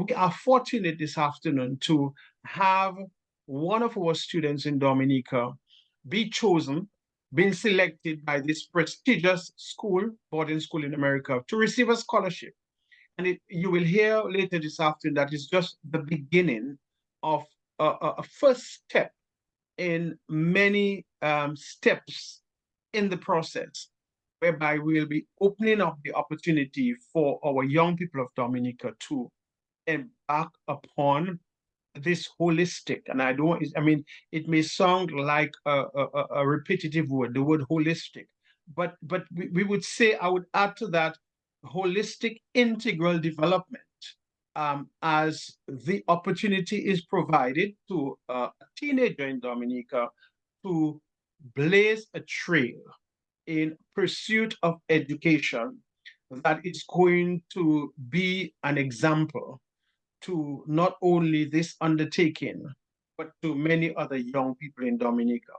we are fortunate this afternoon to have one of our students in Dominica be chosen, been selected by this prestigious school, boarding school in America, to receive a scholarship. And you will hear later this afternoon that is just the beginning of a first step in many steps in the process, whereby we will be opening up the opportunity for our young people of Dominica to embark upon this holistic, and I mean, it may sound like a repetitive word, the word holistic, but we would say, I would add to that, holistic integral development, as the opportunity is provided to a teenager in Dominica to blaze a trail in pursuit of education that is going to be an example to not only this undertaking, but to many other young people in Dominica.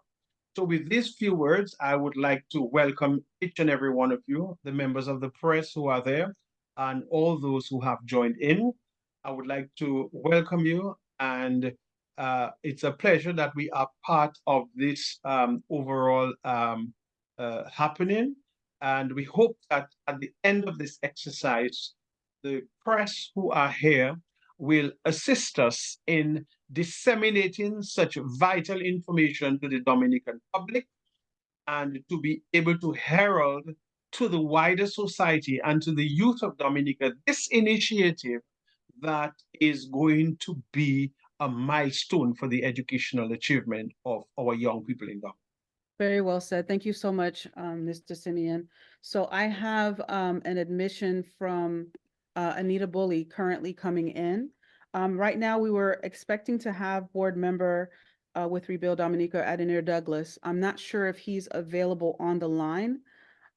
So with these few words, I would like to welcome each and every one of you, the members of the press who are there, and all those who have joined in. I would like to welcome you, and it's a pleasure that we are part of this overall happening. And we hope that at the end of this exercise, the press who are here will assist us in disseminating such vital information to the Dominican public, and to be able to herald to the wider society and to the youth of Dominica this initiative that is going to be a milestone for the educational achievement of our young people in Dominica. Very well said. Thank you so much, Mr. Simeon. So I have an admission from Anita Bully currently coming in. Right now, we were expecting to have board member with Rebuild Dominica, Adenir Douglas. I'm not sure if he's available on the line.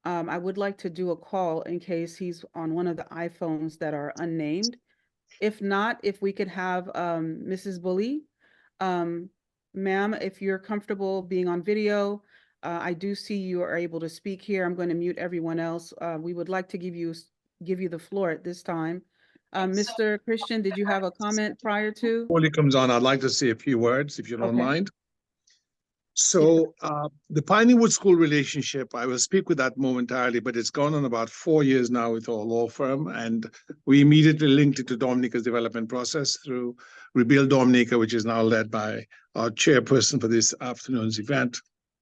I would like to do a call in case he's on one of the iPhones that are unnamed. If not, if we could have Mrs. Bully. Ma'am, if you're comfortable being on video, I do see you are able to speak here. I'm going to mute everyone else. We would like to give you the floor at this time. Mr. Christian, did you have a comment prior to? Before he comes on, I'd like to say a few words, if you don't mind. So the Pineywood School relationship, I will speak with that momentarily, but it's gone on about 4 years now with our law firm, and we immediately linked it to Dominica's development process through Rebuild Dominica, which is now led by our chairperson for this afternoon's event,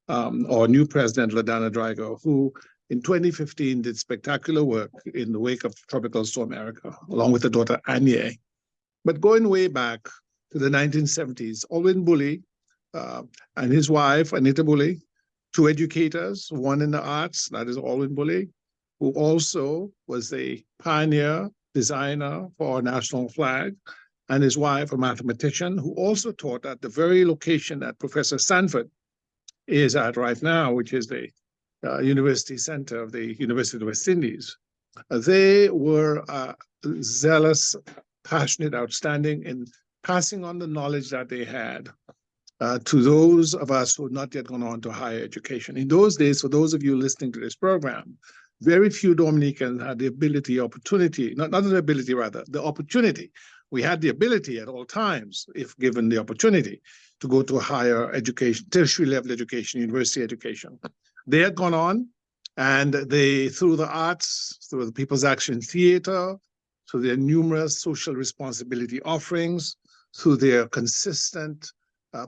our new president, LaDonna Drago, who in 2015 did spectacular work in the wake of Tropical Storm Erica, along with her daughter, Anye. But going way back to the 1970s, Alwyn Bully, and his wife, Anita Bully, two educators, one in the arts, that is Alwyn Bully, who also was a pioneer designer for our national flag, and his wife, a mathematician, who also taught at the very location that Professor Sanford is at right now, which is the University Center of the University of the West Indies. They were zealous, passionate, outstanding in passing on the knowledge that they had to those of us who had not yet gone on to higher education. In those days, for those of you listening to this program, very few Dominicans had the ability, opportunity, not the ability, rather, the opportunity. We had the ability at all times, if given the opportunity, to go to a higher education, tertiary level education, university education. They had gone on, and they, through the arts, through the People's Action Theater, through their numerous social responsibility offerings, through their consistent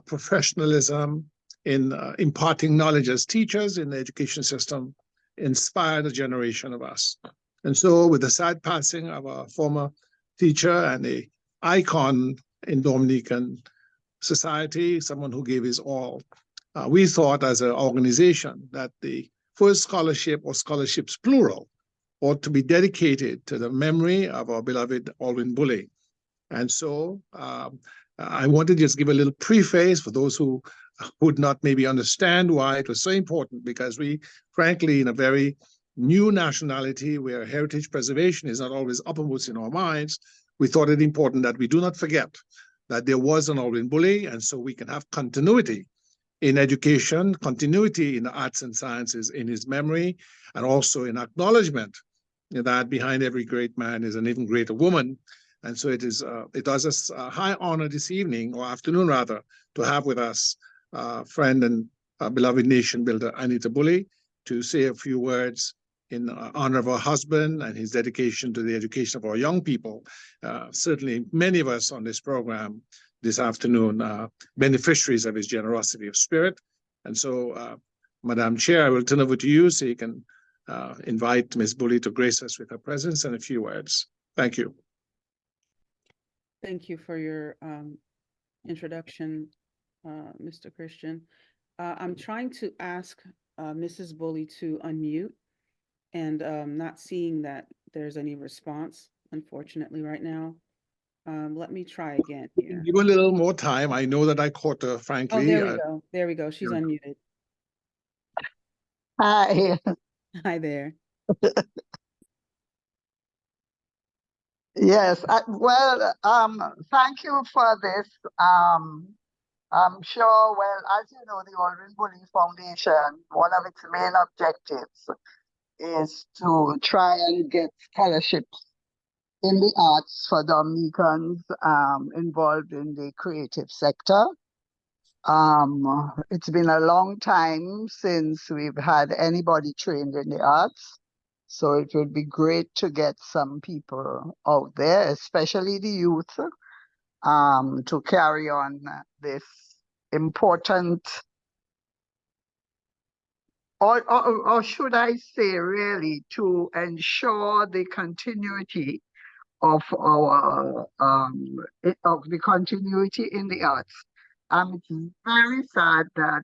professionalism in imparting knowledge as teachers in the education system, inspired a generation of us. And so with the sad passing of a former teacher and an icon in Dominican society, someone who gave his all, we thought as an organization that the first scholarship, or scholarships plural, ought to be dedicated to the memory of our beloved Alwyn Bully. And so I want to just give a little preface for those who would not maybe understand why it was so important, because we, frankly, in a very new nationality where heritage preservation is not always uppermost in our minds, we thought it important that we do not forget that there was an Alwyn Bully, and so we can have continuity in education, continuity in the arts and sciences in his memory, and also in acknowledgement that behind every great man is an even greater woman. And so it does us a high honor this evening, or afternoon rather, to have with us friend and beloved nation builder Anita Bully to say a few words in honor of her husband and his dedication to the education of our young people. Certainly many of us on this program this afternoon are beneficiaries of his generosity of spirit. And so, Madam Chair, I will turn over to you so you can invite Ms. Bully to grace us with her presence and a few words. Thank you. Thank you for your introduction, Mr. Christian. I'm trying to ask Mrs. Bully to unmute, and not seeing that there's any response, unfortunately, right now. Let me try again here. Give a little more time. I know that I caught her, frankly. Oh, there we go. There we go. She's unmuted. Hi. Hi there. Yes, thank you for this. I'm sure, well, as you know, the Aldrin Bully Foundation, one of its main objectives is to try and get scholarships in the arts for Dominicans involved in the creative sector. It's been a long time since we've had anybody trained in the arts. So it would be great to get some people out there, especially the youth, to carry on this important, or should I say really, to ensure the continuity of our continuity in the arts. It's very sad that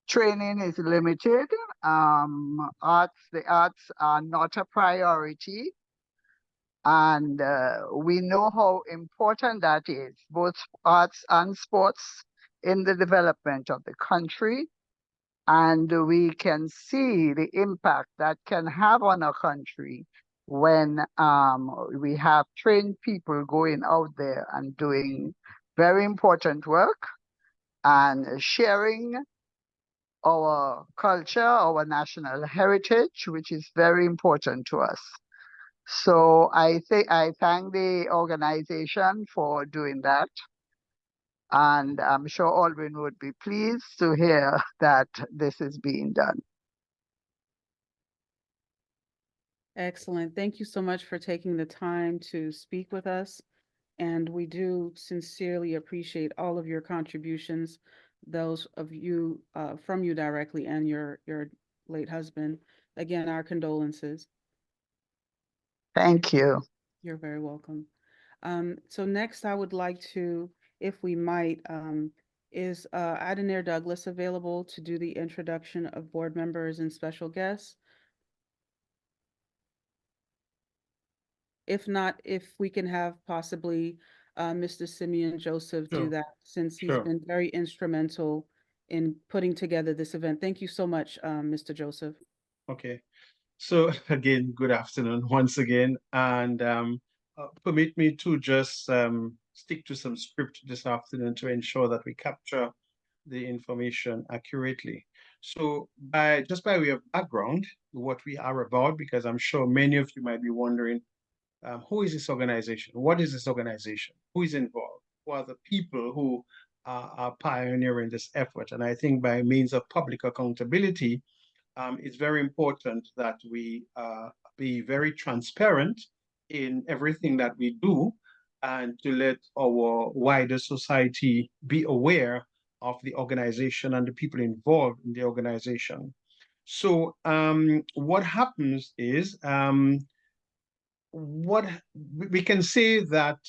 training is limited. The arts are not a priority. And we know how important that is, both arts and sports in the development of the country. And we can see the impact that can have on our country when we have trained people going out there and doing very important work and sharing our culture, our national heritage, which is very important to us. So I thank the organization for doing that. And I'm sure Aldrin would be pleased to hear that this is being done. Excellent. Thank you so much for taking the time to speak with us. And we do sincerely appreciate all of your contributions, those of you from you directly and your late husband. Again, our condolences. Thank you. You're very welcome. So next I would like to, if we might, is Adenair Douglas available to do the introduction of board members and special guests? If not, if we can have possibly Mr. Simeon Joseph do that, since he's been very instrumental in putting together this event. Thank you so much, Mr. Joseph. Okay. So again, good afternoon once again, and permit me to just stick to some script this afternoon to ensure that we capture the information accurately. So just by way of background, what we are about, because I'm sure many of you might be wondering, who is this organization? What is this organization? Who is involved? Who are the people who are pioneering this effort? And I think by means of public accountability, it's very important that we be very transparent in everything that we do and to let our wider society be aware of the organization and the people involved in the organization. So what happens is, what we can say that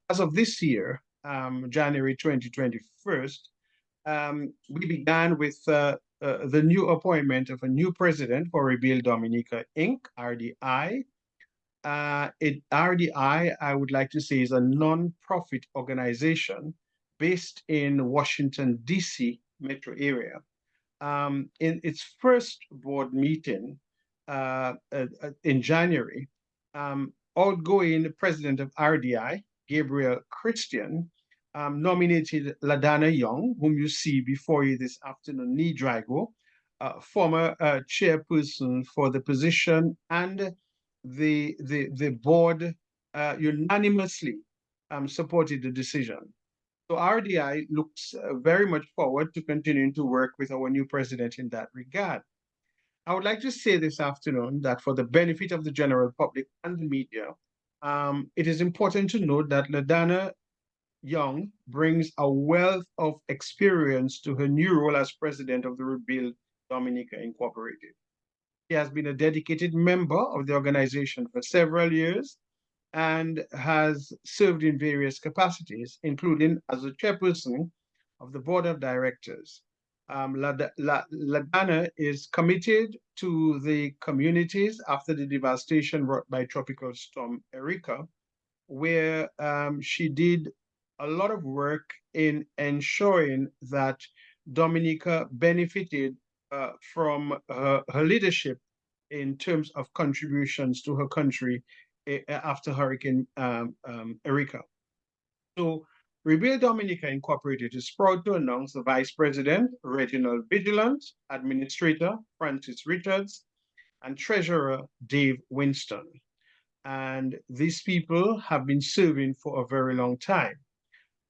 as of this year, January 2021, we began with the new appointment of a new president for Rebuild Dominica, Inc., RDI. RDI, I would like to say, is a non-profit organization based in Washington, D.C. metro area. In its first board meeting in January, outgoing president of RDI, Gabriel Christian, nominated LaDonna Young, whom you see before you this afternoon, Drago, former chairperson for the position, and the board unanimously supported the decision. So RDI looks very much forward to continuing to work with our new president in that regard. I would like to say this afternoon that for the benefit of the general public and the media, it is important to note that LaDonna Young brings a wealth of experience to her new role as president of the Rebuild Dominica Incorporated. She has been a dedicated member of the organization for several years and has served in various capacities, including as the chairperson of the board of directors. LaDonna is committed to the communities after the devastation wrought by Tropical Storm Erika, where she did a lot of work in ensuring that Dominica benefited from her leadership in terms of contributions to her country after Hurricane Erika. So Rebuild Dominica Incorporated is proud to announce the Vice President, Reginald Vigilant, Administrator Francis Richards, and Treasurer Dave Winston. And these people have been serving for a very long time.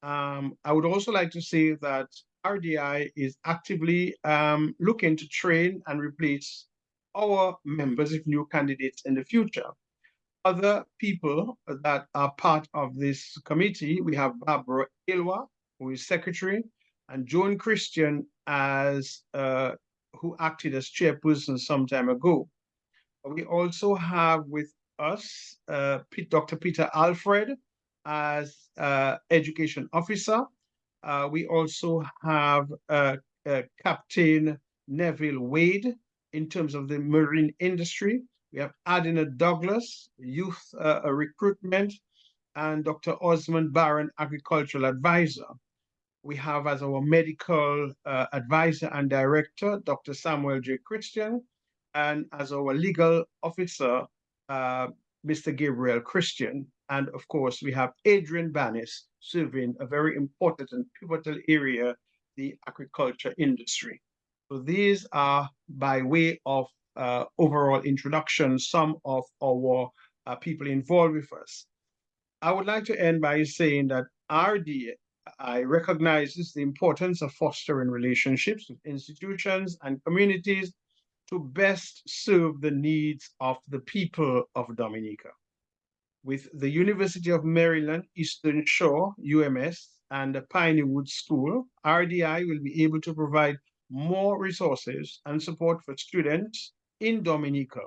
I would also like to say that RDI is actively looking to train and replace our members if new candidates in the future. Other people that are part of this committee, we have Barbara Ilwa, who is secretary, and Joan Christian as who acted as chairperson some time ago. We also have with us Dr. Peter Alfred as education officer. We also have Captain Neville Wade in terms of the marine industry. We have Adina Douglas, youth recruitment, and Dr. Osmond Barron, agricultural advisor. We have as our medical advisor and director, Dr. Samuel J. Christian, and as our legal officer, Mr. Gabriel Christian. And of course, we have Adrian Banis serving a very important and pivotal area, the agriculture industry. So these are by way of overall introduction, some of our people involved with us. I would like to end by saying that RDI recognizes the importance of fostering relationships with institutions and communities to best serve the needs of the people of Dominica. With the University of Maryland Eastern Shore, UMS, and the Piney School, RDI will be able to provide more resources and support for students in Dominica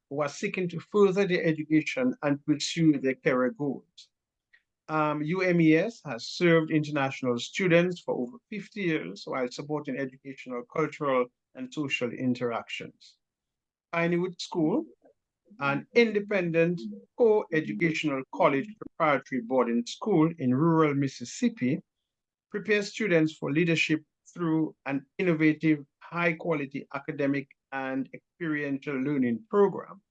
who are seeking to further their education and pursue their career goals. UMES has served international students for over 50 years while supporting educational, cultural, and social interactions. Pineywood School, an independent co-educational college preparatory boarding school in rural Mississippi, prepares students for leadership through an innovative, high-quality academic and experiential learning program.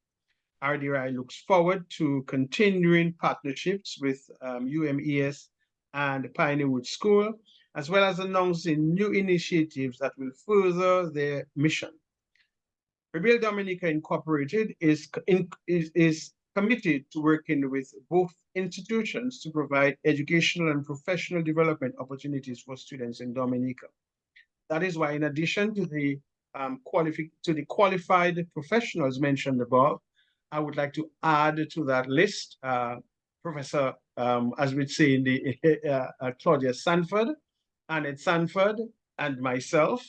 RDI looks forward to continuing partnerships with UMES and Pineywood School, as well as announcing new initiatives that will further their mission. Rebuild Dominica Incorporated is committed to working with both institutions to provide educational and professional development opportunities for students in Dominica. That is why, in addition to the qualified professionals mentioned above, I would like to add to that list Professor, as we'd say in the Claudia Sanford, Annette Sanford, and myself,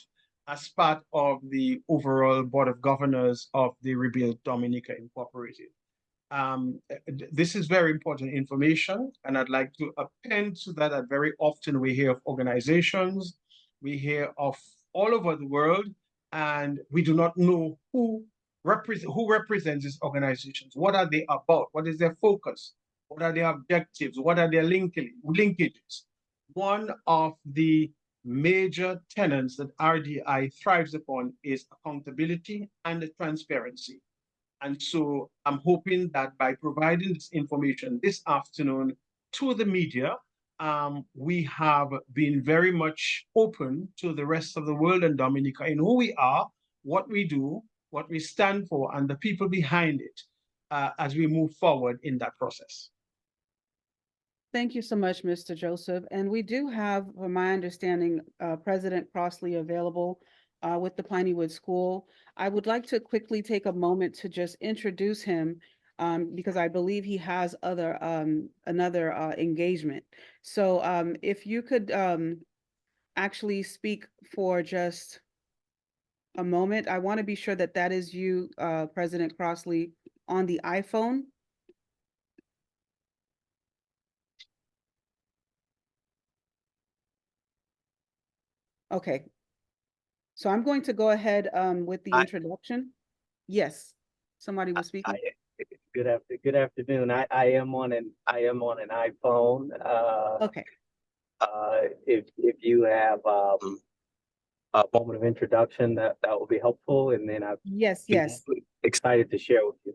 as part of the overall Board of Governors of the Rebuild Dominica Incorporated. This is very important information, and I'd like to append to that very often we hear of organizations, we hear of all over the world, and we do not know who represents these organizations. What are they about? What is their focus? What are their objectives? What are their linkages? One of the major tenets that RDI thrives upon is accountability and transparency. And so I'm hoping that by providing this information this afternoon to the media, we have been very much open to the rest of the world and Dominica in who we are, what we do, what we stand for, and the people behind it. as we move forward in that process. Thank you so much, Mr. Joseph. And we do have, from my understanding, President Crossley available with the Pineywood School. I would like to quickly take a moment to just introduce him because I believe he has another engagement. So if you could actually speak for just a moment, I want to be sure that that is you, President Crossley, on the iPhone. Okay, so I'm going to go ahead with the introduction. Yes, somebody was speaking. Good afternoon. I am on an iPhone. Okay, If you have a moment of introduction, that will be helpful, and then I'd yes, be yes. excited to share with you.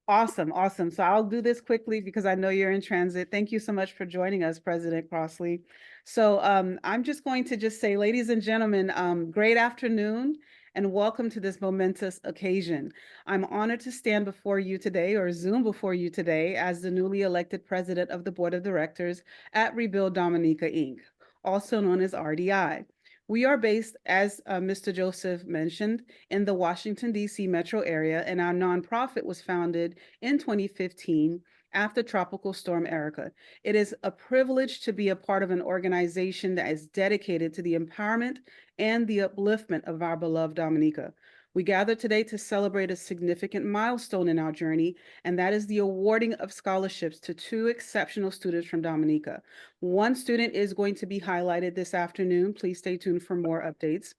Awesome, awesome. So I'll do this quickly because I know you're in transit. Thank you so much for joining us, President Crossley. So I'm just going to just say, ladies and gentlemen, great afternoon and welcome to this momentous occasion. I'm honored to stand before you today or Zoom before you today as the newly elected president of the board of directors at Rebuild Dominica, Inc., also known as RDI. We are based, as Mr. Joseph mentioned, in the Washington, D.C. metro area, and our nonprofit was founded in 2015 after Tropical Storm Erica. It is a privilege to be a part of an organization that is dedicated to the empowerment and the upliftment of our beloved Dominica. We gather today to celebrate a significant milestone in our journey, and that is the awarding of scholarships to 2 exceptional students from Dominica. One student is going to be highlighted this afternoon. Please stay tuned for more updates.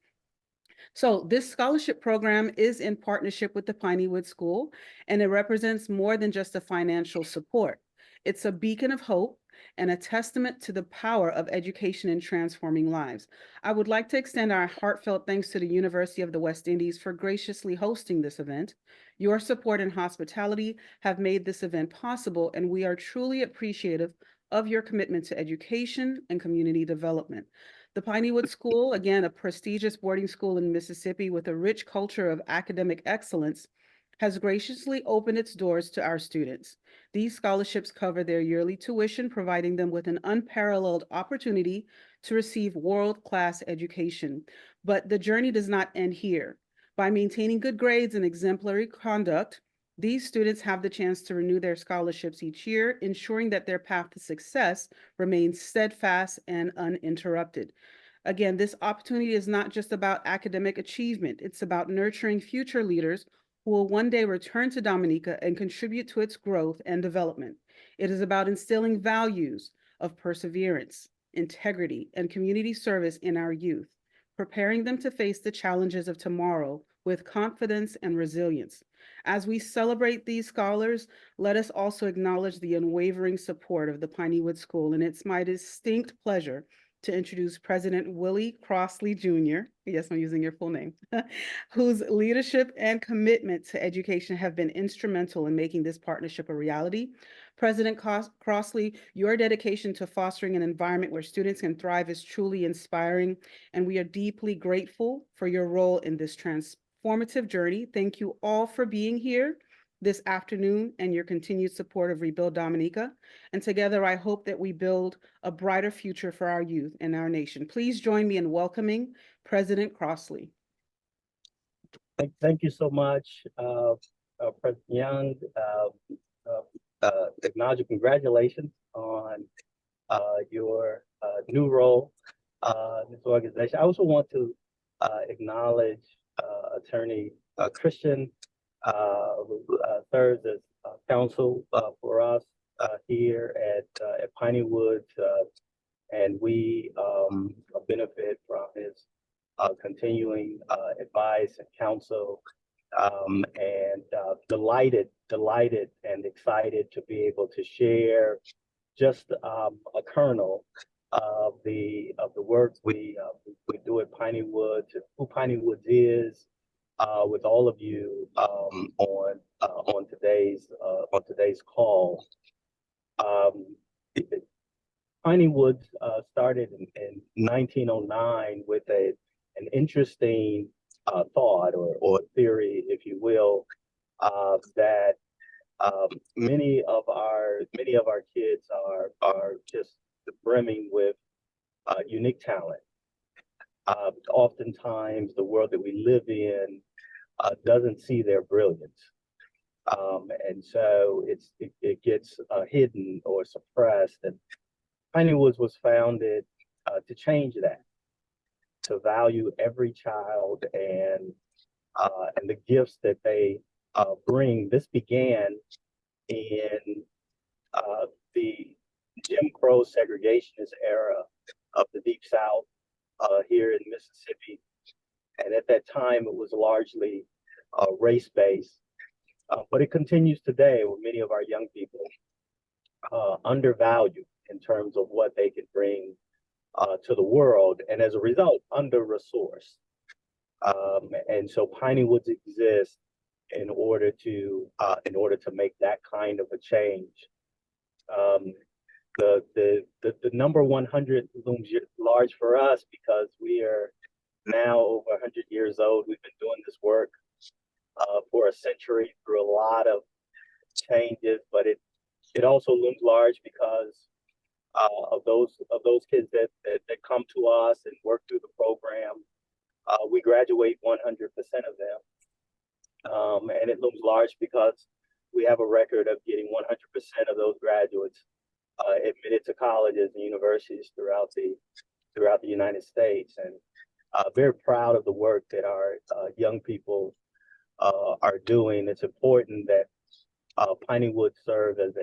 So this scholarship program is in partnership with the Pineywood School, and it represents more than just a financial support. It's a beacon of hope and a testament to the power of education in transforming lives. I would like to extend our heartfelt thanks to the University of the West Indies for graciously hosting this event. Your support and hospitality have made this event possible, and we are truly appreciative of your commitment to education and community development. The Pineywood School, again, a prestigious boarding school in Mississippi with a rich culture of academic excellence, has graciously opened its doors to our students. These scholarships cover their yearly tuition, providing them with an unparalleled opportunity to receive world-class education. But the journey does not end here. By maintaining good grades and exemplary conduct, these students have the chance to renew their scholarships each year, ensuring that their path to success remains steadfast and uninterrupted. Again, this opportunity is not just about academic achievement. It's about nurturing future leaders who will one day return to Dominica and contribute to its growth and development. It is about instilling values of perseverance, integrity, and community service in our youth, preparing them to face the challenges of tomorrow with confidence and resilience. As we celebrate these scholars, let us also acknowledge the unwavering support of the Pineywood School, and it's my distinct pleasure to introduce President Willie Crossley Jr., yes, I'm using your full name, whose leadership and commitment to education have been instrumental in making this partnership a reality. President Crossley, your dedication to fostering an environment where students can thrive is truly inspiring, and we are deeply grateful for your role in this transformative journey. Thank you all for being here this afternoon and your continued support of Rebuild Dominica. And together, I hope that we build a brighter future for our youth and our nation. Please join me in welcoming President Crossley. Thank you so much, President Young. Acknowledge congratulations on your new role in this organization. I also want to acknowledge Attorney Christian, who serves as counsel for us here at Pineywood, and we benefit from his continuing advice and counsel, and delighted and excited to be able to share just a kernel of the work we do at Pineywood, who Pineywood is, with all of you on today's call. Pineywood started in 1909 with an interesting thought or theory, if you will, that Many of our kids are just brimming with unique talent. Oftentimes, the world that we live in doesn't see their brilliance, and so it gets hidden or suppressed. And Piney Woods was founded to change that, to value every child and the gifts that they bring. This began in the Jim Crow segregationist era of the Deep South here in Mississippi. And at that time, it was largely race-based. But it continues today with many of our young people undervalued in terms of what they can bring to the world, and as a result, under-resourced. And so Piney Woods exists in order to make that kind of a change. The number 100 looms large for us because we are now over 100 years old. We've been doing this work for a century through a lot of changes, but it also looms large because of those kids that come to us and work through the program. We graduate 100% of them, and it looms large because we have a record of getting 100% of those graduates admitted to colleges and universities throughout the United States, and very proud of the work that our young people are doing. It's important that Piney Woods serve as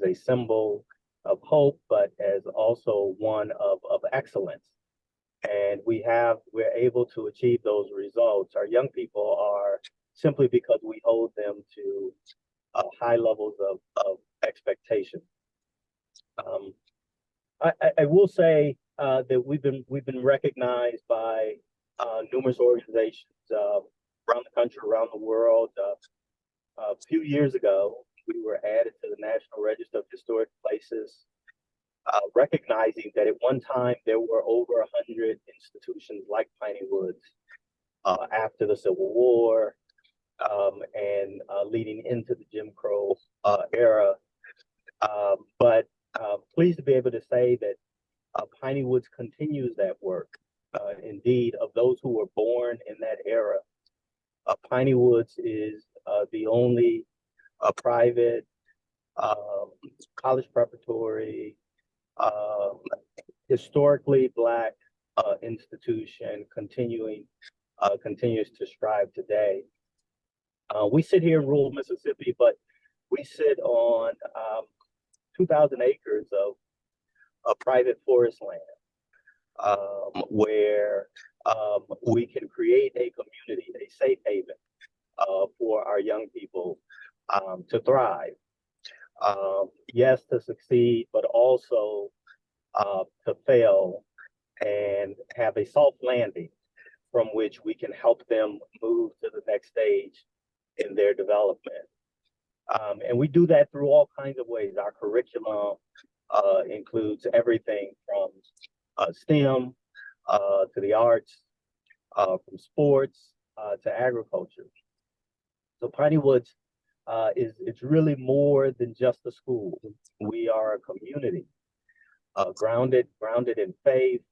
a symbol of hope, but as also one of excellence. And we're able to achieve those results. Our young people are, simply because we hold them to high levels of expectation. I will say that we've been recognized by numerous organizations around the country, around the world. A few years ago, we were added to the National Register of Historic Places, recognizing that at one time there were over 100 institutions like Piney Woods after the Civil War and leading into the Jim Crow era. But pleased to be able to say that Piney Woods continues that work. Indeed, of those who were born in that era, Piney Woods is the only private college preparatory, historically Black institution continues to strive today. We sit here in rural Mississippi, but we sit on 2,000 acres of private forest land, where we can create a community, a safe haven for our young people to thrive. Yes, to succeed, but also to fail and have a soft landing from which we can help them move to the next stage in their development. And we do that through all kinds of ways. Our curriculum includes everything from STEM to the arts, from sports to agriculture. So Piney Woods it's really more than just a school. We are a community grounded in faith,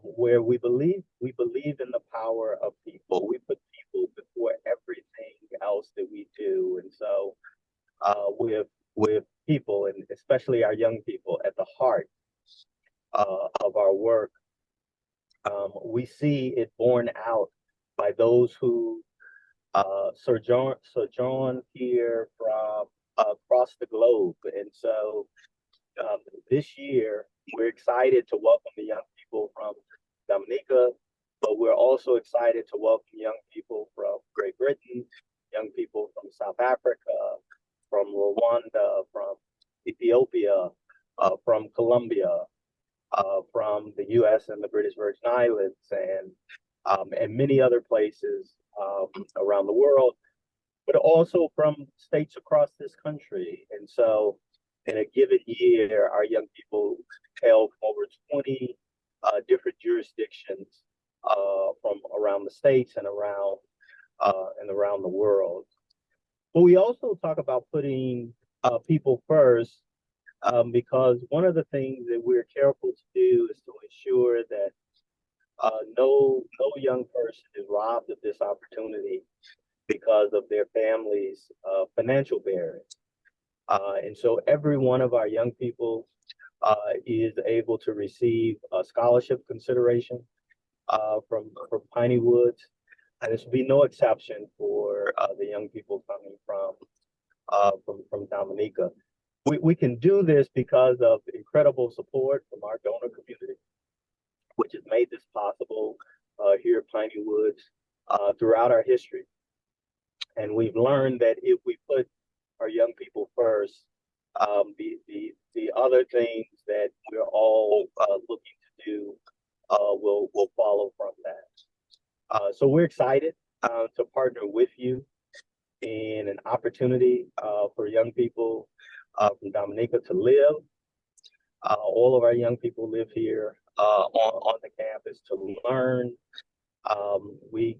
where we believe in the power of people. We put people before everything else that we do, and so with people, and especially our young people, at the heart of our work, we see it borne out by those who sojourn here from across the globe. And so this year, we're excited to welcome the young people from Dominica, but we're also excited to welcome young people from Great Britain, young people from South Africa, from Rwanda, from Ethiopia, from Colombia, from the U.S. and the British Virgin Islands, and many other places around the world, but also from states across this country. And so in a given year, our young people hail from over 20 different jurisdictions from around the states and around the world. But we also talk about putting people first, because one of the things that we're careful to do is to ensure that no young person is robbed of this opportunity because of their family's financial bearing. And so every one of our young people is able to receive a scholarship consideration from Piney Woods. And this will be no exception for the young people coming from Dominica. We can do this because of incredible support from our donor community, which has made this possible here at Piney Woods throughout our history. And we've learned that if we put our young people first, the other things that we're all looking to do will follow from that. So we're excited to partner with you in an opportunity for young people from Dominica to live. All of our young people live here on the campus to learn. We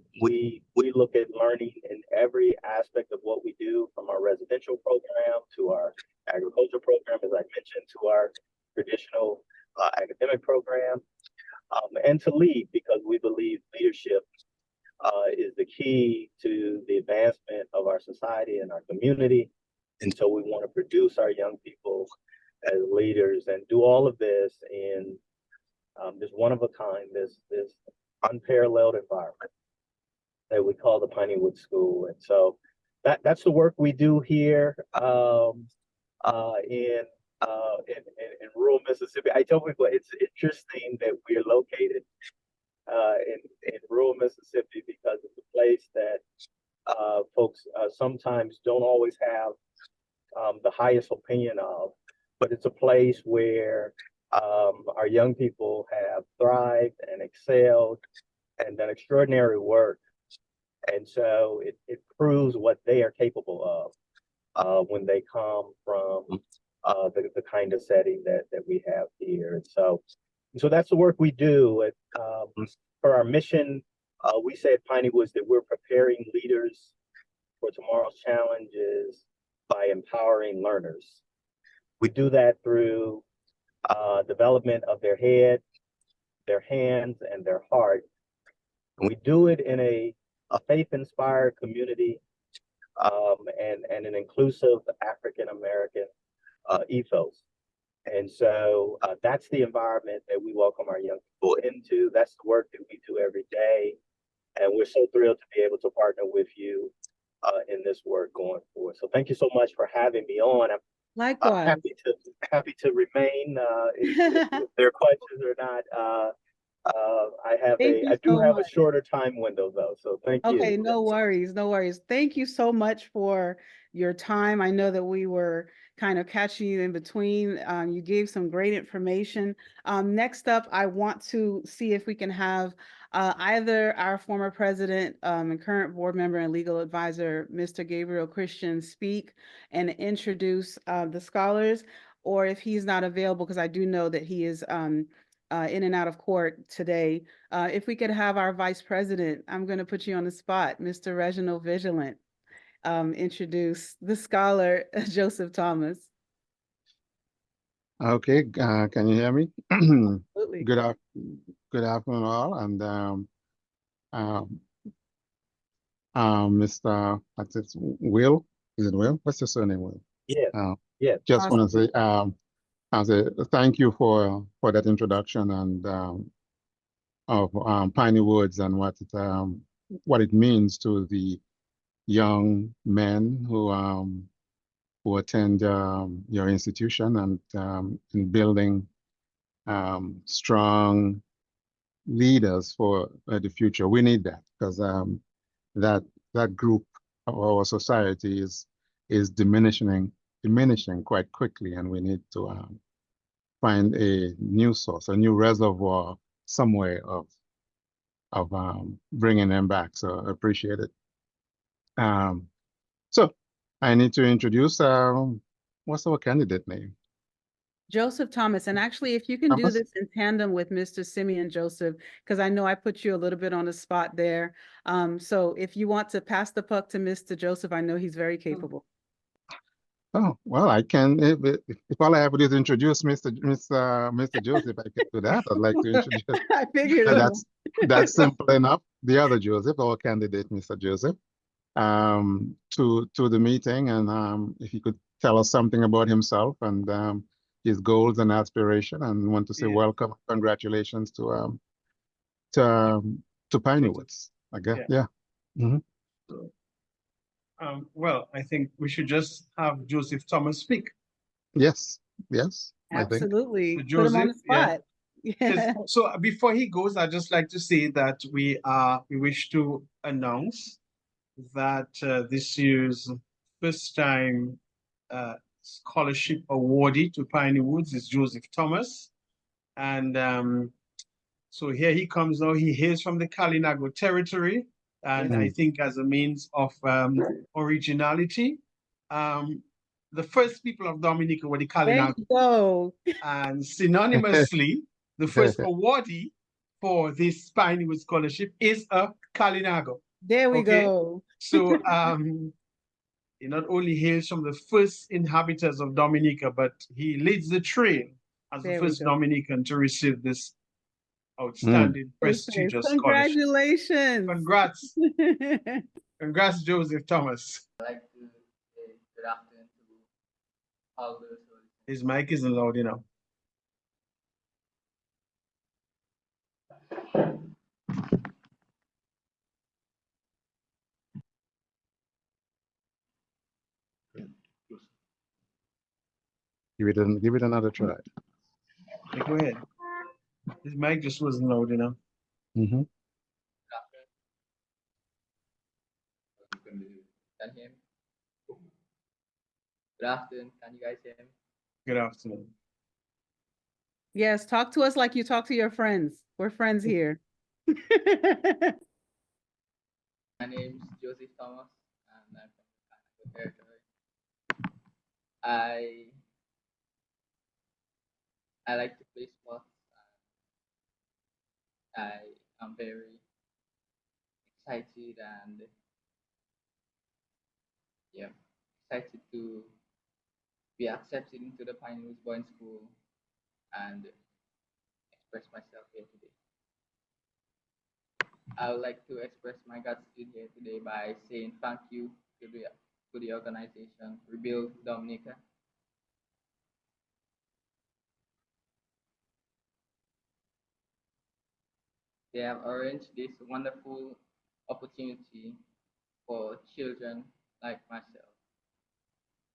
look at learning in every aspect of what we do, from our residential program to our agriculture program, as I mentioned, to our traditional academic program, and to lead, because we believe leadership is the key to the advancement of our society and our community. And so we want to produce our young people as leaders and do all of this in this one of a kind, this unparalleled environment that we call the Piney Woods School. And so that's the work we do here in rural Mississippi. I tell people it's interesting that we're located in rural Mississippi, because it's a place that folks sometimes don't always have the highest opinion of, but it's a place where our young people have thrived and excelled and done extraordinary work. And so it proves what they are capable of when they come from the kind of setting that we have here. And so that's the work we do. For our mission, we say at Piney Woods that we're preparing leaders for tomorrow's challenges by empowering learners. We do that through development of their head, their hands, and their heart. And we do it in a faith-inspired community and an inclusive African-American ethos. And so that's the environment that we welcome our young people into. That's the work that we do every day. And we're so thrilled to be able to partner with you in this work going forward. So thank you so much for having me on. Likewise. Happy to remain if there are questions or not. I do have a shorter time window though, so thank you. Okay, no worries, no worries. Thank you so much for your time. I know that we were kind of catching you in between. You gave some great information. Next up, I want to see if we can have either our former president and current board member and legal advisor, Mr. Gabriel Christian, speak and introduce the scholars, or if he's not available, because I do know that he is in and out of court today. If we could have our vice president, I'm going to put you on the spot, Mr. Reginald Vigilant, introduce the scholar, Joseph Thomas. Okay, can you hear me? Absolutely. Good afternoon all, and Mr. Will, is it Will? What's your surname, Will? Yeah. Yeah. Just want to say, I say thank you for that introduction and of Piney Woods and what it means to the young men who attend your institution, and in building strong leaders for the future. We need that, because that group of our society is diminishing quite quickly, and we need to find a new source, a new reservoir somewhere of bringing them back. So I appreciate it. So I need to introduce what's our candidate name? Joseph Thomas, and actually, if you can do Thomas? this in tandem with Mr. Simeon Joseph, because I know I put you a little bit on the spot there. So if you want to pass the puck to Mr. Joseph, I know he's very capable. Oh, well, I can, if all I have to do is introduce Mr. Joseph, I can do that. I'd like to introduce, I figured and it. that's simple enough. The other Joseph, our candidate, Mr. Joseph, to the meeting, and if he could tell us something about himself and his goals and aspiration, and want to say Yeah. welcome, congratulations to Piney Woods, I guess. Yeah. Yeah. Mhm. Well, I think we should just have Joseph Thomas speak. Yes, yes, I think. Absolutely. So Put him on the Joseph, yeah. spot. Yes. Yeah. So before he goes, I'd just like to say that we wish to announce that this year's first time scholarship awardee to Piney Woods is Joseph Thomas. And so here he comes now. He hails from the Kalinago territory. And Yeah. I think as a means of originality, the first people of Dominica were the There Kalinago. you go. And synonymously, the first awardee for this Piney Woods scholarship is a Kalinago. There we Okay. go. So he not only hails from the first inhabitants of Dominica, but he leads the trail as the There we first go. Dominican to receive this outstanding, prestigious scholarship. Congratulations. Congrats. Congrats, Joseph Thomas. I'd like to say good afternoon to all those who His mic isn't loud enough. Give it another try. Okay, go ahead. His mic just wasn't loud enough. Mm-hmm. can hear me. Good afternoon. Can you guys hear me? Good afternoon. Yes, talk to us like you talk to your friends. We're friends here. My name is Joseph Thomas, and I'm from the Kalinago territory. I like to play sports. I am very excited and excited to be accepted into the Piney Woods Boys School and express myself here today. I would like to express my gratitude here today by saying thank you to the organization Rebuild Dominica. They have arranged this wonderful opportunity for children like myself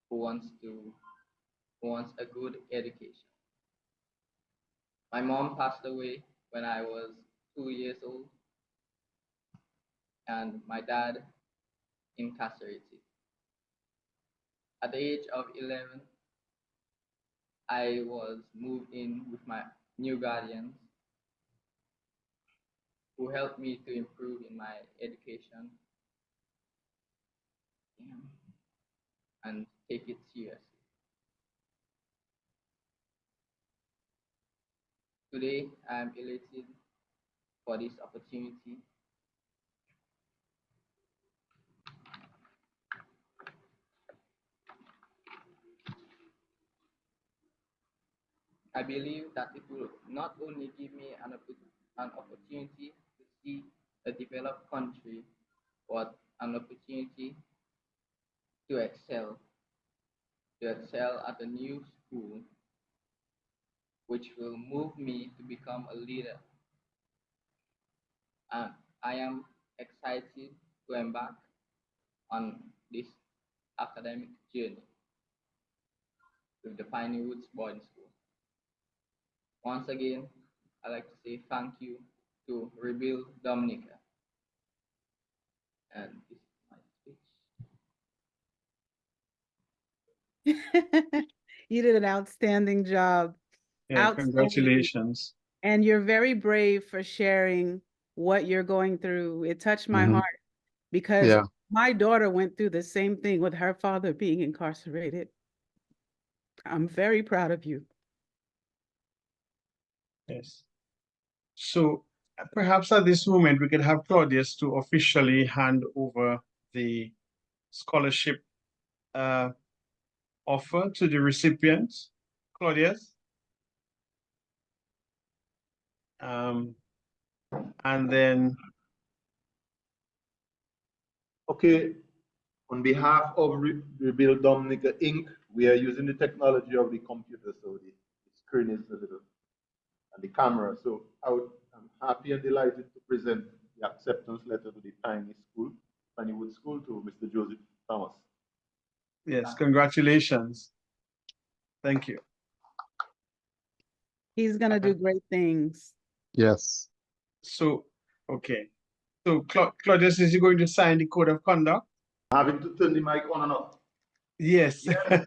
who wants a good education. My mom passed away when I was 2 years old, and my dad incarcerated. At the age of 11, I was moved in with my new guardians who helped me to improve in my education and take it seriously. Today, I am elated for this opportunity. I believe that it will not only give me an opportunity to see a developed country, but an opportunity to excel at a new school, which will move me to become a leader. And I am excited to embark on this academic journey with the Piney Woods Boarding School. Once again, I'd like to say thank you to Rebuild Dominica. And this is my speech. You did an outstanding job. Yeah, Outstanding. congratulations. And you're very brave for sharing what you're going through. It touched my Mhm. heart because Yeah. my daughter went through the same thing with her father being incarcerated. I'm very proud of you. Yes. So perhaps at this moment we could have Claudius to officially hand over the scholarship offer to the recipients. Claudius. And then. Okay, on behalf of Rebuild Dominica Inc., we are using the technology of the computer, so the screen is a little, and the camera. So I'm happy and delighted to present the acceptance letter to the Pineywood School to Mr. Joseph Thomas. Yes, congratulations. Thank you. He's gonna do great things. Yes. So, okay. So Claudius, is he going to sign the code of conduct? Having to turn the mic on and off. Yes. Yes.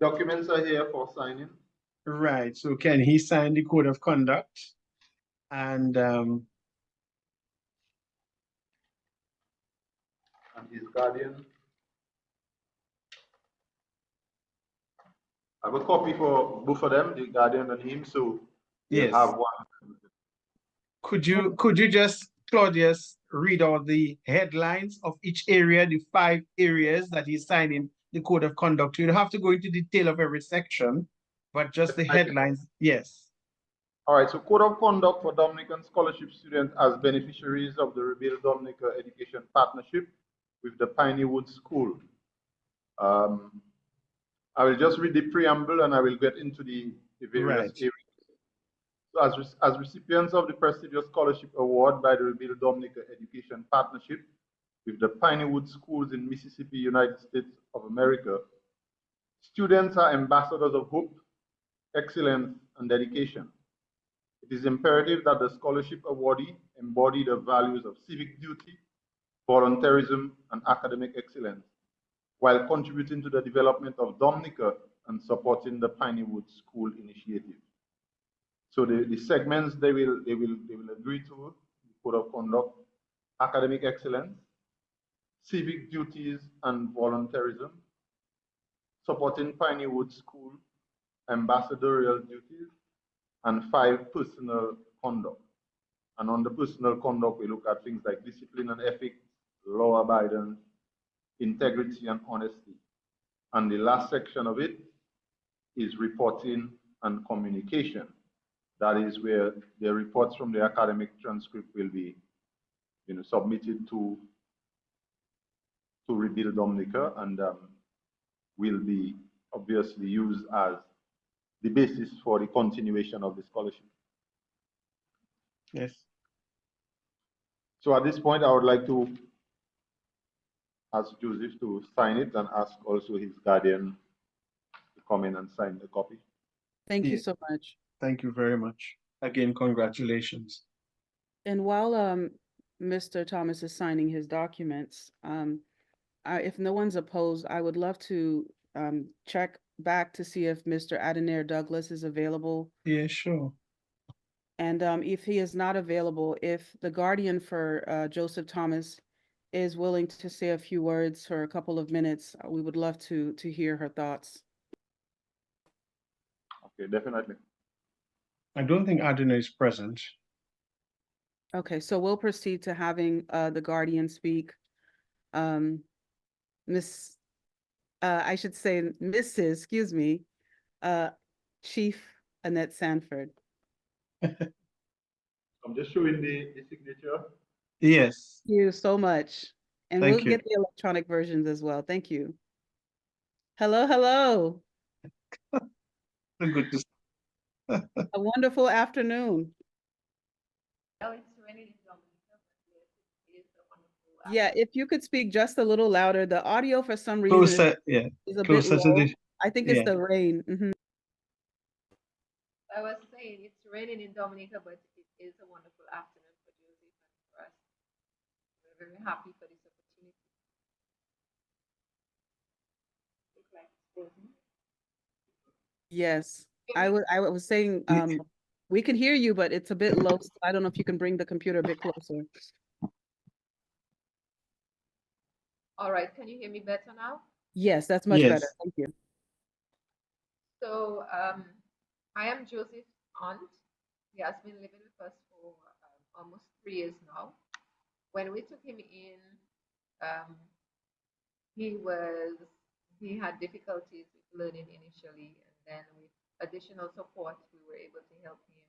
Documents are here for signing. Right. So can he sign the code of conduct? And his guardian. I have a copy for both of them, the guardian and him, so yes. have one. Could you just, Claudius, read out the headlines of each area, the 5 areas that he's signing the code of conduct? You don't have to go into detail of every section, but just the headlines. Yes. All right, so code of conduct for Dominican scholarship students as beneficiaries of the Rebuild Dominica Education Partnership with the Pineywood School. I will just read the preamble and I will get into the various areas. So as recipients of the prestigious scholarship award by the Rebuild Dominica Education Partnership with the Pineywood Schools in Mississippi, United States of America, students are ambassadors of hope, excellence, and dedication. It is imperative that the scholarship awardee embody the values of civic duty, volunteerism, and academic excellence, while contributing to the development of Dominica and supporting the Pineywood School initiative. So the segments they will agree to: the code of conduct, academic excellence, civic duties and volunteerism, supporting Pineywood School, ambassadorial duties, and 5 personal conduct. And on the personal conduct, we look at things like discipline and ethics, law abidance, integrity and honesty. And the last section of it is reporting and communication. That is where the reports from the academic transcript will be, submitted to Rebuild Dominica and will be obviously used as the basis for the continuation of the scholarship. Yes. So at this point, I would like to ask Joseph to sign it and ask also his guardian to come in and sign the copy. Thank you so much. Thank you very much. Again, congratulations. And while Mr. Thomas is signing his documents, if no one's opposed, I would love to check back to see if Mr. Adenair Douglas is available. Yeah, sure. And if he is not available, if the guardian for Joseph Thomas is willing to say a few words for a couple of minutes, we would love to hear her thoughts. Okay, definitely. I don't think Adina is present. Okay, so we'll proceed to having the guardian speak. I should say Mrs., excuse me, Chief Annette Sanford. I'm just showing the signature. Yes. Thank you so much. And Thank we'll you. get the electronic versions as well. Thank you. Hello, hello. Good to see. A wonderful afternoon. Yeah, if you could speak just a little louder, the audio for some reason Closer, is a bit closer to low. the. I think it's the rain. I was saying it's raining in Dominica, but it is a wonderful afternoon for Joseph and for us. We're very happy for this opportunity. Yes, I was saying we can hear you, but it's a bit low. So I don't know if you can bring the computer a bit closer. All right, can you hear me better now? Yes, that's much better. Thank you. So I am Joseph's aunt. He has been living with us for almost 3 years now. When we took him in, um, he was he had difficulties with learning initially, and then with additional support, we were able to help him,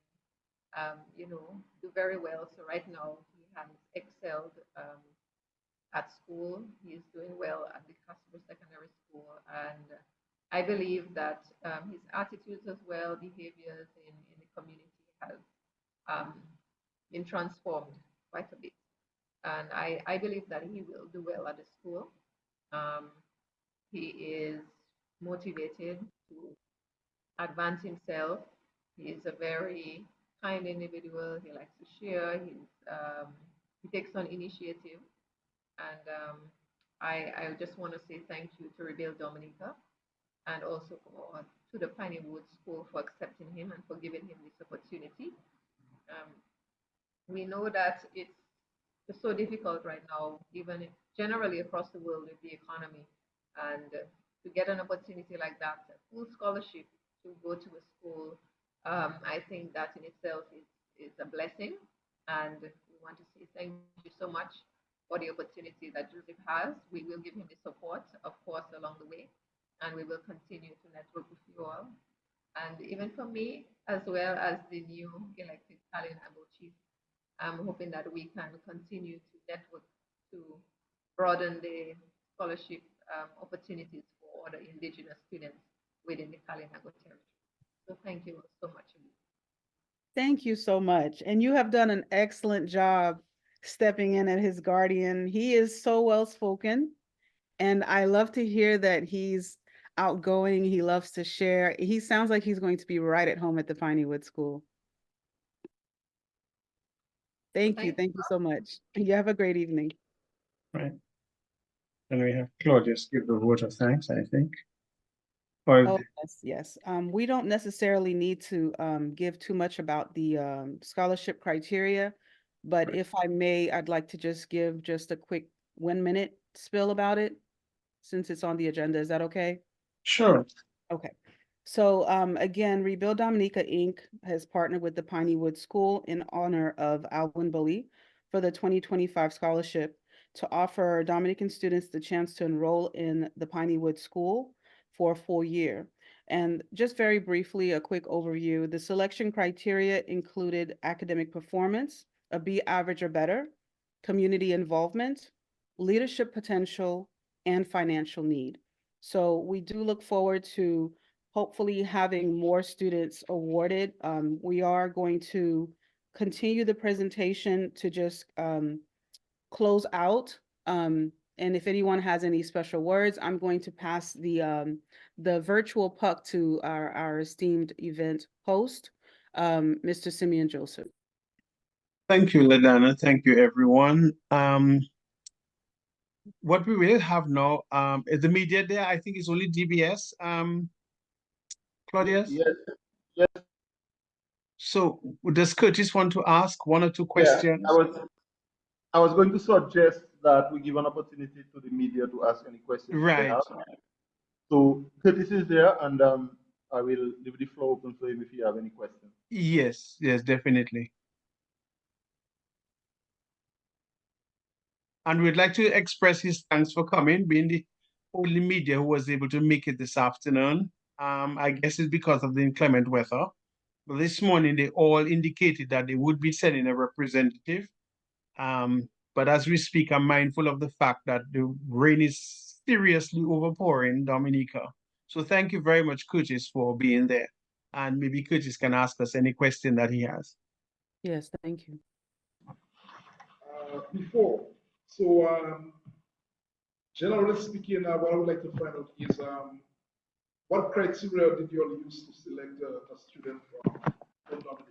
do very well. So right now, he has excelled at school. He's doing well at the Casper Secondary School, and I believe that his attitudes as well, behaviors in the community has um, been transformed quite a bit. And I believe that he will do well at the school. Um, he is motivated to advance himself. He is a very kind individual. He likes to share. He takes on initiative. And I just want to say thank you to Rebuild Dominica and also to the Piney Woods School for accepting him and for giving him this opportunity. We know that it's so difficult right now, even generally across the world with the economy. And to get an opportunity like that, a full scholarship to go to a school, I think that in itself is a blessing. And we want to say thank you so much for the opportunity that Joseph has. We will give him the support, of course, along the way. And we will continue to network with you all. And even for me, as well as the new elected Kalin Abo chief, I'm hoping that we can continue to network to broaden the scholarship opportunities for other indigenous students within the Kalinago territory. So thank you so much. Thank you so much. And you have done an excellent job stepping in as his guardian. He is so well spoken. And I love to hear that he's outgoing. He loves to share. He sounds like he's going to be right at home at the Piney Woods School. Thank you. Thank you so much. You have a great evening. Right. And we have Claudius give the vote of thanks, I think. Or Oh, yes. We don't necessarily need to give too much about the scholarship criteria, but if I may, I'd like to just give just a quick 1-minute spill about it, since it's on the agenda. Is that okay? Sure. Okay. So again, Rebuild Dominica Inc. has partnered with the Piney Woods School in honor of Alwyn Bully for the 2025 scholarship to offer Dominican students the chance to enroll in the Piney Woods School for a full year. And just very briefly, a quick overview. The selection criteria included academic performance, a B average or better, community involvement, leadership potential, and financial need. So we do look forward to hopefully having more students awarded. We are going to continue the presentation to just close out. And if anyone has any special words, I'm going to pass the virtual puck to our esteemed event host, Mr. Simeon Joseph. Thank you, LaDonna. Thank you, everyone. What we will have now is the media there. I think it's only DBS. Claudius? Yes. Yes. So does Curtis want to ask 1 or 2 questions? Yeah, I was going to suggest that we give an opportunity to the media to ask any questions they have. So Curtis is there, and I will leave the floor open for him if you have any questions. Yes, definitely. And we'd like to express his thanks for coming, being the only media who was able to make it this afternoon. I guess it's because of the inclement weather. But this morning, they all indicated that they would be sending a representative. But as we speak, I'm mindful of the fact that the rain is seriously overpouring Dominica. So thank you very much, Curtis, for being there. And maybe Curtis can ask us any question that he has. Yes, thank you. Generally speaking, what I would like to find out is what criteria did you all use to select a student from Dominica?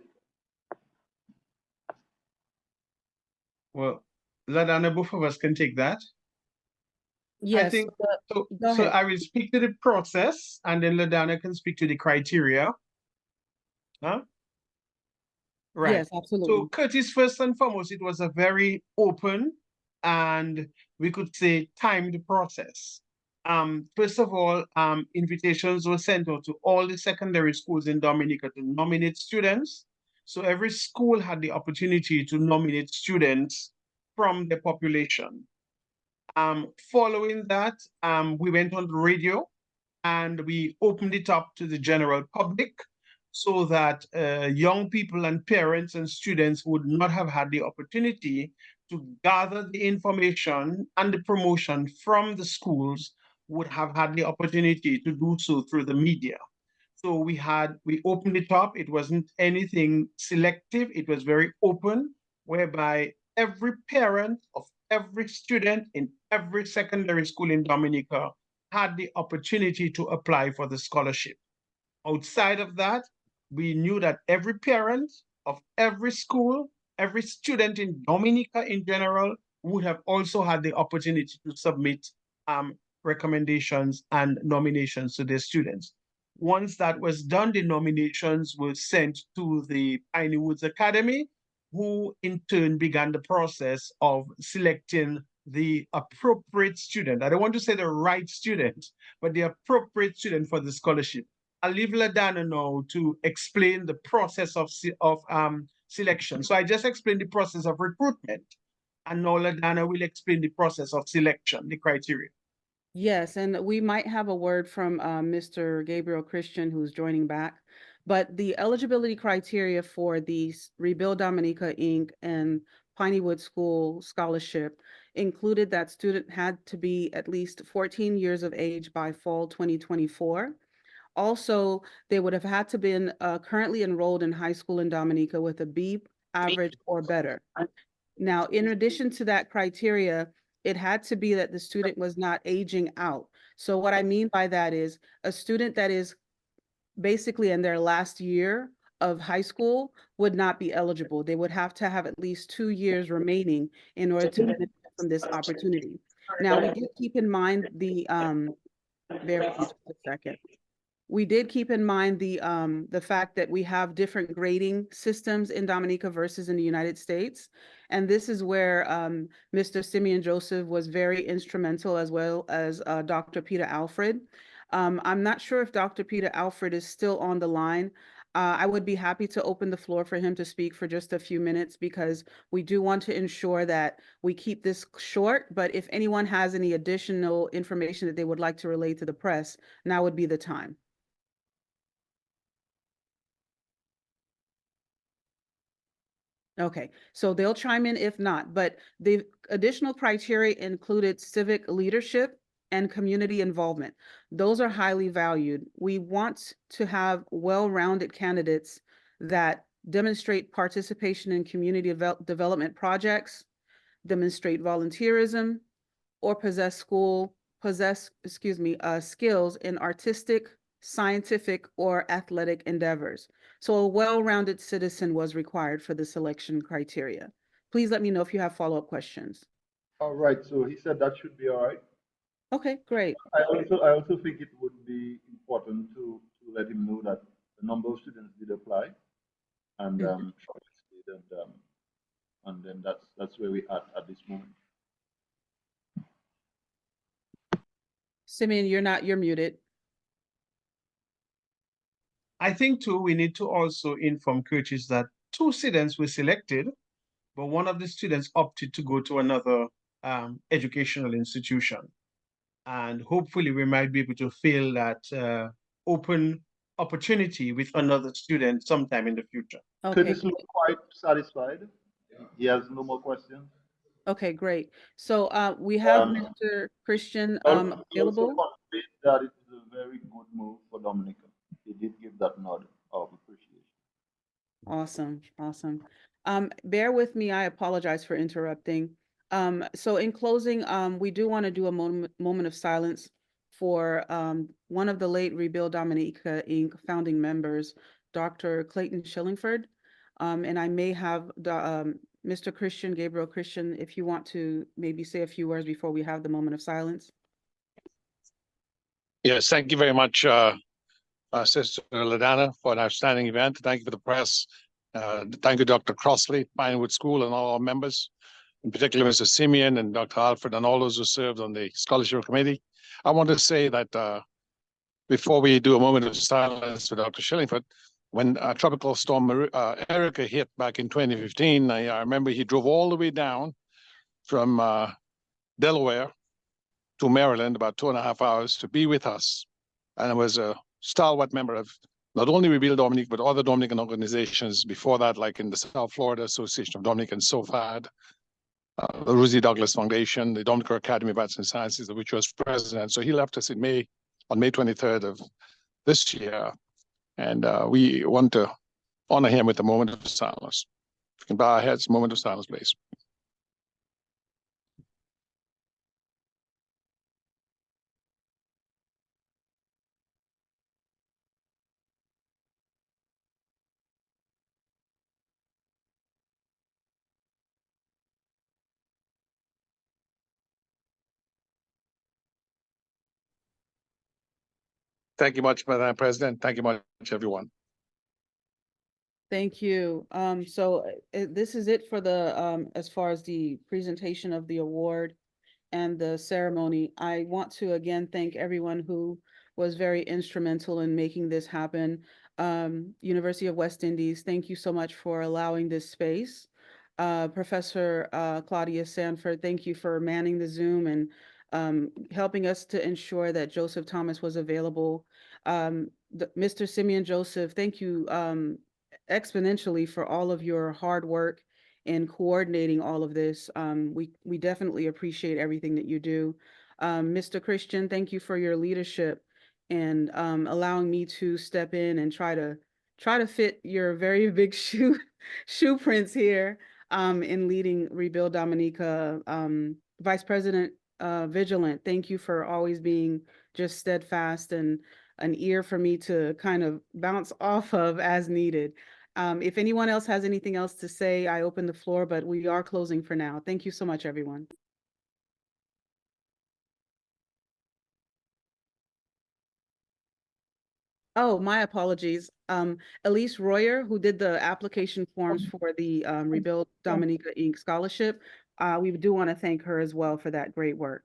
Well, LaDonna, both of us can take that. Yes. I think so. I will speak to the process, and then LaDonna can speak to the criteria. Huh? Right. Yes, absolutely. So Curtis, first and foremost, it was a very open and we could say timed process. First of all, invitations were sent out to all the secondary schools in Dominica to nominate students. So every school had the opportunity to nominate students from the population. Following that, we went on the radio and we opened it up to the general public so that young people and parents and students would not have had the opportunity to gather the information and the promotion from the schools, would have had the opportunity to do so through the media. So we opened it up. It wasn't anything selective. It was very open, whereby every parent of every student in every secondary school in Dominica had the opportunity to apply for the scholarship. Outside of that, we knew that every parent of every school, every student in Dominica in general, would have also had the opportunity to submit recommendations and nominations to their students. Once that was done, the nominations were sent to the Piney Woods Academy, who in turn began the process of selecting the appropriate student. I don't want to say the right student, but the appropriate student for the scholarship. I'll leave LaDonna now to explain the process of selection. So I just explained the process of recruitment, and now LaDonna will explain the process of selection, the criteria. Yes, and we might have a word from Mr. Gabriel Christian, who's joining back. But the eligibility criteria for the Rebuild Dominica, Inc. and Piney Woods School scholarship included that student had to be at least 14 years of age by fall 2024. Also, they would have had to been currently enrolled in high school in Dominica with a B average or better. Now, in addition to that criteria, it had to be that the student was not aging out. So what I mean by that is a student that is basically in their last year of high school would not be eligible. They would have to have at least 2 years remaining in order to benefit from this opportunity. Now, we did keep in mind the, bear with me just a second. We did keep in mind the fact that we have different grading systems in Dominica versus in the United States. And this is where Mr. Simeon Joseph was very instrumental, as well as Dr. Peter Alfred. I'm not sure if Dr. Peter Alfred is still on the line. I would be happy to open the floor for him to speak for just a few minutes, because we do want to ensure that we keep this short. But if anyone has any additional information that they would like to relay to the press, now would be the time. Okay, so they'll chime in if not, but the additional criteria included civic leadership and community involvement. Those are highly valued. We want to have well-rounded candidates that demonstrate participation in community development projects, demonstrate volunteerism, or possess skills in artistic, scientific, or athletic endeavors. So a well-rounded citizen was required for the selection criteria. Please let me know if you have follow-up questions. All right, so he said that should be all right. Okay, great. I also think it would be important to let him know that the number of students did apply, and and then that's where we are at this moment. Simeon, you're muted. I think too, we need to also inform coaches that 2 students were selected, but one of the students opted to go to another educational institution. And hopefully we might be able to fill that open opportunity with another student sometime in the future. Okay. Curtis looks quite satisfied. He has no more questions. Okay, great. So we have Mr. Christian available. That it is a very good move for Dominica. He did give that nod of appreciation. Awesome, awesome. Bear with me, I apologize for interrupting. So in closing, we do want to do a moment of silence for one of the late Rebuild Dominica, Inc. founding members, Dr. Clayton Shillingford. And I may have Mr. Christian, Gabriel Christian, if you want to maybe say a few words before we have the moment of silence. Yes, thank you very much, Sister LaDonna, for an outstanding event. Thank you for the press. Thank you, Dr. Crossley, Pinewood School, and all our members, in particular Mr. Simeon and Dr. Alfred, and all those who served on the scholarship committee. I want to say that before we do a moment of silence for Dr. Shillingford, when Tropical Storm Erica hit back in 2015, I remember he drove all the way down from Delaware to Maryland, about 2.5 hours, to be with us. And I was a stalwart member of not only Rebuild Dominique, but other Dominican organizations before that, like in the South Florida Association of Dominicans, SOFAD, the Rosie Douglas Foundation, the Dominican Academy of Arts and Sciences, of which was president. So he left us on May 23rd of this year. And we want to honor him with a moment of silence. If you can bow our heads, moment of silence, please. Thank you much, Madam President. Thank you much, everyone. Thank you. This is it for the, as far as the presentation of the award and the ceremony. I want to again thank everyone who was very instrumental in making this happen. University of West Indies, thank you so much for allowing this space. Professor Claudia Sanford, thank you for manning the Zoom and helping us to ensure that Joseph Thomas was available. Mr. Simeon Joseph, thank you exponentially for all of your hard work in coordinating all of this. We definitely appreciate everything that you do. Mr. Christian, thank you for your leadership and allowing me to step in and try to fit your very big shoe prints here in leading Rebuild Dominica. Vice President Vigilant, thank you for always being just steadfast and an ear for me to kind of bounce off of as needed. If anyone else has anything else to say, I open the floor, but we are closing for now. Thank you so much, everyone. Oh, my apologies. Elise Royer, who did the application forms for the Rebuild Dominica Inc. scholarship, we do want to thank her as well for that great work.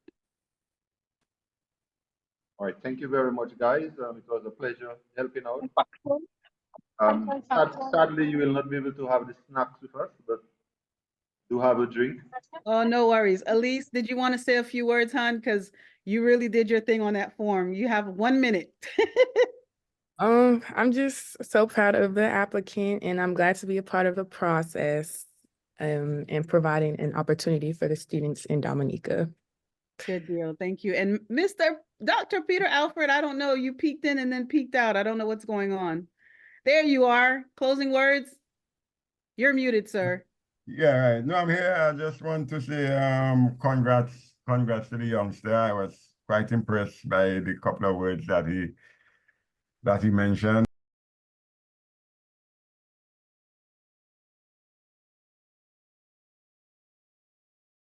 All right, thank you very much, guys. It was a pleasure helping out. Sadly, you will not be able to have the snacks with us, but do have a drink. Oh, no worries. Elise, did you want to say a few words, hon? Because you really did your thing on that form. You have 1 minute. I'm just so proud of the applicant, and I'm glad to be a part of the process and providing an opportunity for the students in Dominica. Good deal. Thank you. And Dr. Peter Alfred, I don't know, you peeked in and then peeked out. I don't know what's going on. There you are. Closing words. You're muted, sir. Yeah, right. No, I'm here. I just want to say congrats to the youngster. I was quite impressed by the couple of words that he mentioned.